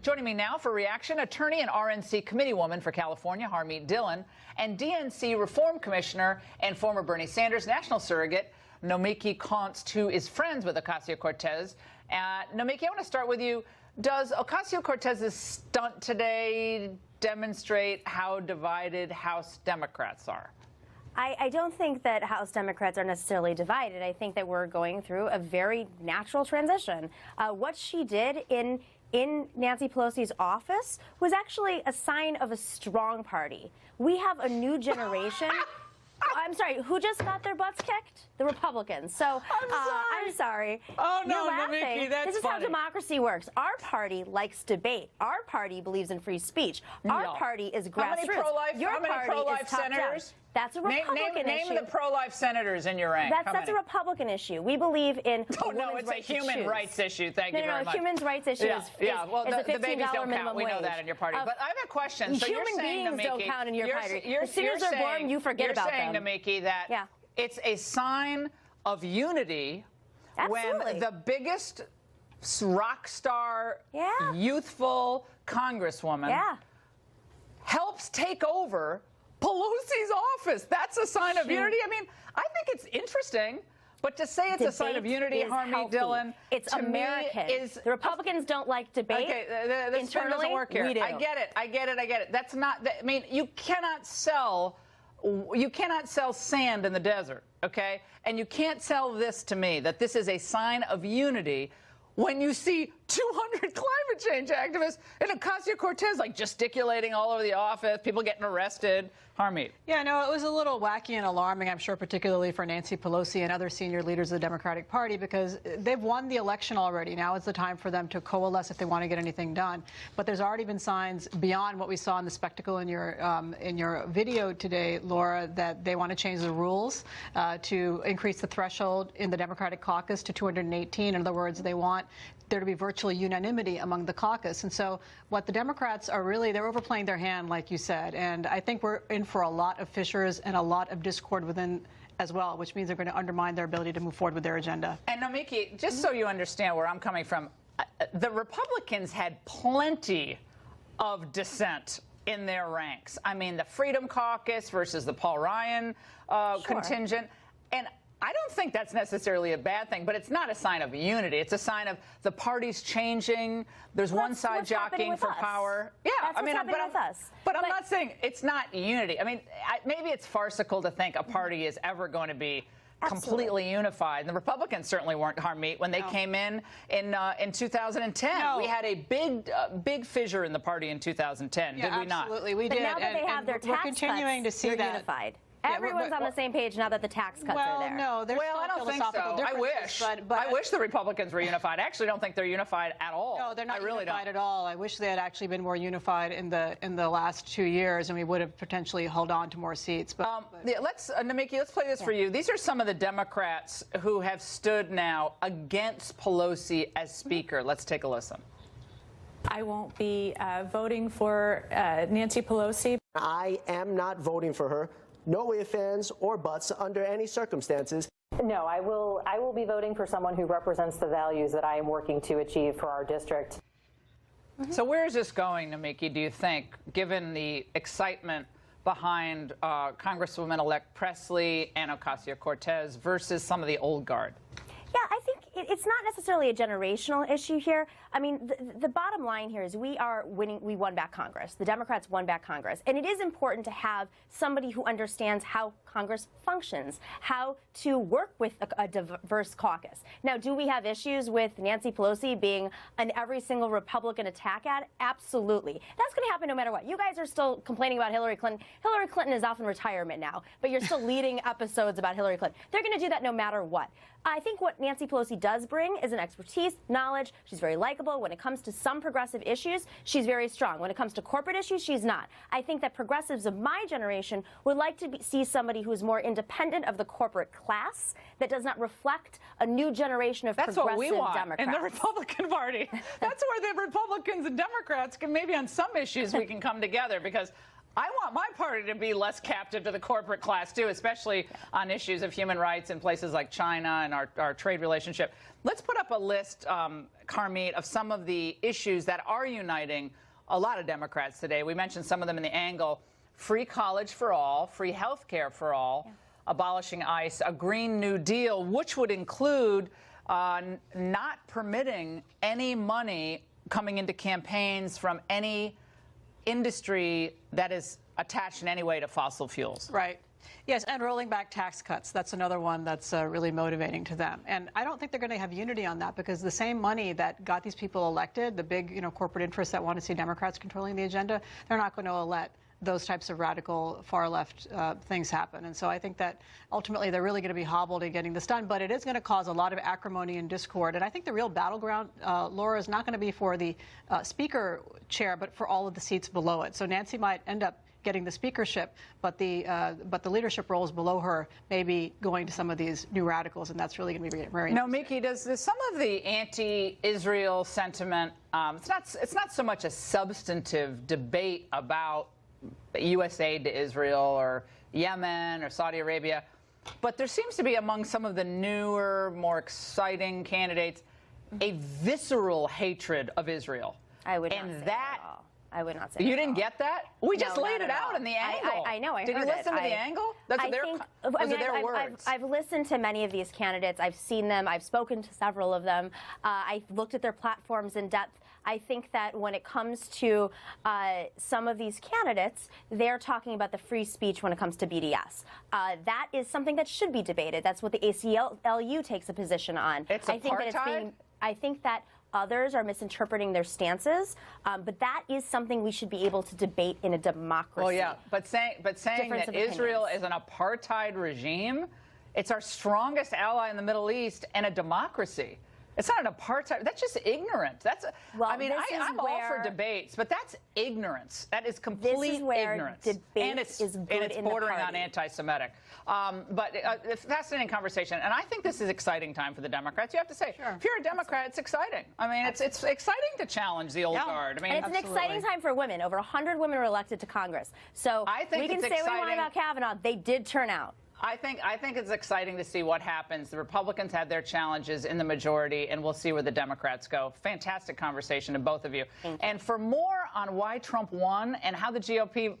Joining me now for reaction, attorney and RNC committeewoman for California, Harmeet Dillon, and DNC Reform Commissioner and former Bernie Sanders national surrogate, Nomiki Konst, who is friends with Ocasio-Cortez. Nomiki, I want to start with you. Does Ocasio-Cortez's stunt today demonstrate how divided House Democrats are? I don't think that House Democrats are necessarily divided. I think that we're going through a very natural transition. What she did in Nancy Pelosi's office was actually a sign of a strong party. We have a new generation. I'm sorry, who just got their butts kicked? The Republicans. So I'm sorry. Oh, no, you're laughing. Nomiki, that's This is funny. how democracy works. Our party likes debate. Our party believes in free speech. Our party is grassroots. How many pro-life senators? That's a Republican issue. Name the pro-life senators in your rank. That's a Republican issue. We believe in it's a human rights issue. Thank you very much. Human rights issue is well, the the babies don't minimum count. wage. We know that in your party. But I have a question. So human you're saying, beings Nomiki, don't count in your party. As soon as you're they're born, you forget about them. You're saying, Nomiki, that it's a sign of unity when the biggest rock star, youthful congresswoman helps take over Pelosi's office. That's a sign of unity. I mean, I think it's interesting, but to say it's a sign of unity, Harmeet Dillon, it's American. The Republicans don't like debate. Okay, the spin doesn't work here. We do. I get it. That's not. I mean, you cannot sell sand in the desert, okay? And you can't sell this to me that this is a sign of unity when you see 200 climate change activists and Ocasio-Cortez like gesticulating all over the office, people getting arrested. Harmeet. Yeah, no, it was a little wacky and alarming, I'm sure, particularly for Nancy Pelosi and other senior leaders of the Democratic Party, because they've won the election already. Now is the time for them to coalesce if they want to get anything done. But there's already been signs beyond what we saw in the spectacle in your video today, Laura, that they want to change the rules to increase the threshold in the Democratic caucus to 218. In other words, they want there to be virtual unanimity among the caucus. And so what the Democrats are really, they're overplaying their hand, like you said. And I think we're in for a lot of fissures and a lot of discord within as well, which means they're going to undermine their ability to move forward with their agenda. And Nomiki, just so you understand where I'm coming from, the Republicans had plenty of dissent in their ranks. I mean, the Freedom Caucus versus the Paul Ryan contingent. And I don't think that's necessarily a bad thing, but it's not a sign of unity. It's a sign of the party's changing. There's one side jockeying for power. Yeah, I mean, I'm not saying it's not unity. I mean, maybe it's farcical to think a party is ever going to be completely unified. And the Republicans certainly weren't, Harmeet, when they came in 2010. No. We had a big fissure in the party in 2010, did we not? Absolutely, we did. But now that they have their tax continuing cuts, to see they're that. Unified. Everyone's on the same page now that the tax cuts are there. No, there's I don't think so. I wish. I wish the Republicans were unified. I actually don't think they're unified at all. No, they're not really unified at all. I wish they had actually been more unified in the last 2 years, and we would have potentially held on to more seats. Nomiki, let's play this for you. These are some of the Democrats who have stood now against Pelosi as Speaker. Let's take a listen. I won't be voting for Nancy Pelosi. I am not voting for her. No ifs, ands, or buts under any circumstances. No, I will be voting for someone who represents the values that I am working to achieve for our district. So where is this going, Nomiki, do you think, given the excitement behind Congresswoman-elect Presley and Ocasio-Cortez versus some of the old guard? Yeah, I think it's not necessarily a generational issue here. I mean, the bottom line here is we are winning. We won back Congress. The Democrats won back Congress. And it is important to have somebody who understands how Congress functions, how to work with a diverse caucus. Now, do we have issues with Nancy Pelosi being an every single Republican attack ad? Absolutely. That's going to happen no matter what. You guys are still complaining about Hillary Clinton. Hillary Clinton is off in retirement now, but you're still leading episodes about Hillary Clinton. They're going to do that no matter what. I think what Nancy Pelosi does bring is an expertise, knowledge. She's very likable. When it comes to some progressive issues, she's very strong. When it comes to corporate issues, she's not. I think that progressives of my generation would like to see somebody who is more independent of the corporate class, that does not reflect a new generation of progressive Democrats. That's what we want in the Republican Party. That's where the Republicans and Democrats can, maybe on some issues, we can come together, because I want my party to be less captive to the corporate class, too, especially on issues of human rights in places like China and our trade relationship. Let's put up a list, Carmit, of some of the issues that are uniting a lot of Democrats today. We mentioned some of them in the angle. Free college for all, free health care for all, abolishing ICE, a Green New Deal, which would include not permitting any money coming into campaigns from any industry that is attached in any way to fossil fuels. Right. Yes, and rolling back tax cuts. That's another one that's really motivating to them. And I don't think they're going to have unity on that, because the same money that got these people elected, the big corporate interests that want to see Democrats controlling the agenda, they're not going to let those types of radical far-left things happen. And so I think that ultimately they're really going to be hobbled in getting this done. But it is going to cause a lot of acrimony and discord. And I think the real battleground, Laura, is not going to be for the speaker chair, but for all of the seats below it. So Nancy might end up getting the speakership, but the leadership roles below her may be going to some of these new radicals, and that's really going to be very Now, interesting. Miki, does some of the anti-Israel sentiment, it's not so much a substantive debate about U.S. aid to Israel or Yemen or Saudi Arabia, but there seems to be among some of the newer, more exciting candidates a visceral hatred of Israel. I would not and say that at all. I would not say you at didn't all. get that? We just No, laid not it at out all. in the angle. I know. I Did you heard listen it. to the angle? Those are their words. I've listened to many of these candidates. I've seen them. I've spoken to several of them. I've looked at their platforms in depth. I think that when it comes to some of these candidates, they're talking about the free speech when it comes to BDS. That is something that should be debated. That's what the ACLU takes a position on. It's I think that others are misinterpreting their stances, but that is something we should be able to debate in a democracy. Well, yeah, but saying Difference that of Israel opinions. is an apartheid regime, it's our strongest ally in the Middle East and a democracy. It's not an apartheid. That's just ignorant. Well, I mean, I'm all for debates, but that's ignorance. That is complete This is where ignorance. debate It's is good in the bordering on party. anti-Semitic. But it's a fascinating conversation, and I think this is exciting time for the Democrats. You have to say, if you're a Democrat, it's exciting. I mean, it's exciting to challenge the old guard. I mean, And it's an exciting time for women. Over 100 women were elected to Congress. So I think we can it's say what we want exciting. about Kavanaugh. They did turn out. I think it's exciting to see what happens. The Republicans had their challenges in the majority, and we'll see where the Democrats go. Fantastic conversation to both of you. And for more on why Trump won and how the GOP